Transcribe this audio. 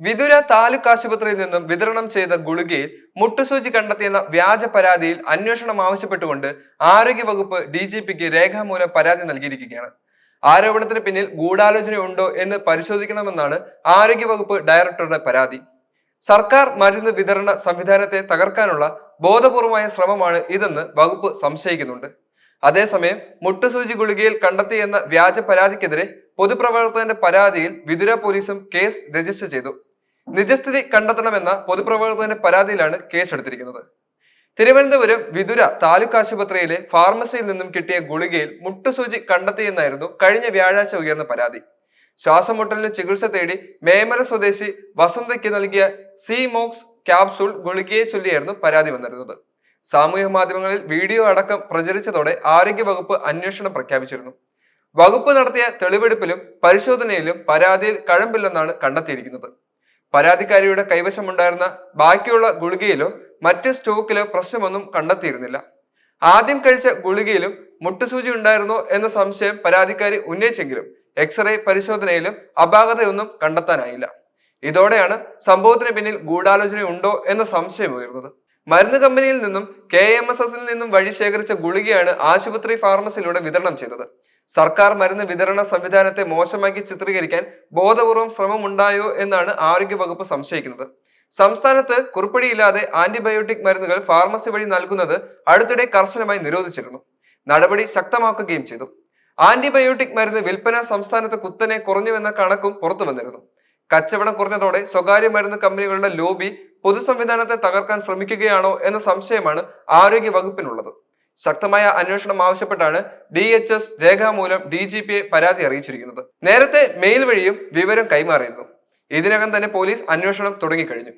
വിതുര താലൂക്ക് ആശുപത്രിയിൽ നിന്നും വിതരണം ചെയ്ത ഗുളികയിൽ മുട്ടുസൂചി കണ്ടെത്തിയെന്ന വ്യാജ പരാതിയിൽ അന്വേഷണം ആവശ്യപ്പെട്ടുകൊണ്ട് ആരോഗ്യവകുപ്പ് DGPക്ക് രേഖാമൂലം പരാതി നൽകിയിരിക്കുകയാണ്. ആരോപണത്തിന് പിന്നിൽ ഗൂഢാലോചനയുണ്ടോ എന്ന് പരിശോധിക്കണമെന്നാണ് ആരോഗ്യവകുപ്പ് ഡയറക്ടറുടെ പരാതി. സർക്കാർ മരുന്ന് വിതരണ സംവിധാനത്തെ തകർക്കാനുള്ള ബോധപൂർവമായ ശ്രമമാണ് ഇതെന്ന് വകുപ്പ് സംശയിക്കുന്നുണ്ട്. അതേസമയം മുട്ടുസൂചി ഗുളികയിൽ കണ്ടെത്തിയെന്ന വ്യാജ പരാതിക്കെതിരെ പൊതുപ്രവർത്തകന്റെ പരാതിയിൽ വിതുര പോലീസും കേസ് രജിസ്റ്റർ ചെയ്തു. നിജസ്ഥിതി കണ്ടെത്തണമെന്ന പൊതുപ്രവർത്തകന്റെ പരാതിയിലാണ് കേസെടുത്തിരിക്കുന്നത്. തിരുവനന്തപുരം വിതുര താലൂക്ക് ആശുപത്രിയിലെ ഫാർമസിയിൽ നിന്നും കിട്ടിയ ഗുളികയിൽ മുട്ടുസൂചി കണ്ടെത്തിയെന്നായിരുന്നു കഴിഞ്ഞ വ്യാഴാഴ്ച ഉയർന്ന പരാതി. ശ്വാസം മുട്ടലിന് ചികിത്സ തേടി മേമല സ്വദേശി വസന്തയ്ക്ക് നൽകിയ സിമോക്സ് ക്യാപ്സൂൾ ഗുളികയെ ചൊല്ലിയായിരുന്നു പരാതി വന്നിരുന്നത്. സാമൂഹ്യ മാധ്യമങ്ങളിൽ വീഡിയോ അടക്കം പ്രചരിച്ചതോടെ ആരോഗ്യവകുപ്പ് അന്വേഷണം പ്രഖ്യാപിച്ചിരുന്നു. വകുപ്പ് നടത്തിയ തെളിവെടുപ്പിലും പരിശോധനയിലും പരാതിയിൽ കഴമ്പില്ലെന്നാണ് കണ്ടെത്തിയിരിക്കുന്നത്. പരാതിക്കാരിയുടെ കൈവശമുണ്ടായിരുന്ന ബാക്കിയുള്ള ഗുളികയിലോ മറ്റ് സ്റ്റോക്കിലോ പ്രശ്നമൊന്നും കണ്ടെത്തിയിരുന്നില്ല. ആദ്യം കഴിച്ച ഗുളികയിലും മുട്ടുസൂചി ഉണ്ടായിരുന്നോ എന്ന സംശയം പരാതിക്കാരി ഉന്നയിച്ചെങ്കിലും എക്സ്റേ പരിശോധനയിലും അപാകതയൊന്നും കണ്ടെത്താനായില്ല. ഇതോടെയാണ് സംഭവത്തിന് പിന്നിൽ ഗൂഢാലോചനയുണ്ടോ എന്ന സംശയം ഉയർന്നത്. മരുന്ന് കമ്പനിയിൽ നിന്നും KMSSൽ നിന്നും വഴി ശേഖരിച്ച ഗുളികയാണ് ആശുപത്രി ഫാർമസിയിലൂടെ വിതരണം ചെയ്തത്. സർക്കാർ മരുന്ന് വിതരണ സംവിധാനത്തെ മോശമാക്കി ചിത്രീകരിക്കാൻ ബോധപൂർവം ശ്രമമുണ്ടായോ എന്നാണ് ആരോഗ്യവകുപ്പ് സംശയിക്കുന്നത്. സംസ്ഥാനത്ത് കുറിപ്പടിയില്ലാതെ ആന്റിബയോട്ടിക് മരുന്നുകൾ ഫാർമസി വഴി നൽകുന്നത് അടുത്തിടെ കർശനമായി നിരോധിച്ചിരുന്നു. നടപടി ശക്തമാക്കുകയും ചെയ്തു. ആന്റിബയോട്ടിക് മരുന്ന് വിൽപ്പന സംസ്ഥാനത്ത് കുത്തനെ കുറഞ്ഞുവെന്ന കണക്കും പുറത്തു വന്നിരുന്നു. കച്ചവടം കുറഞ്ഞതോടെ സ്വകാര്യ മരുന്ന് കമ്പനികളുടെ ലോബി പൊതുസംവിധാനത്തെ തകർക്കാൻ ശ്രമിക്കുകയാണോ എന്ന സംശയമാണ് ആരോഗ്യ വകുപ്പിനുള്ളത്. ശക്തമായ അന്വേഷണം ആവശ്യപ്പെട്ടാണ് DHS രേഖാമൂലം DGPയെ പരാതി അറിയിച്ചിരിക്കുന്നത്. നേരത്തെ മെയിൽ വഴിയും വിവരം കൈമാറിയിരുന്നു. ഇതിനകം തന്നെ പോലീസ് അന്വേഷണം തുടങ്ങിക്കഴിഞ്ഞു.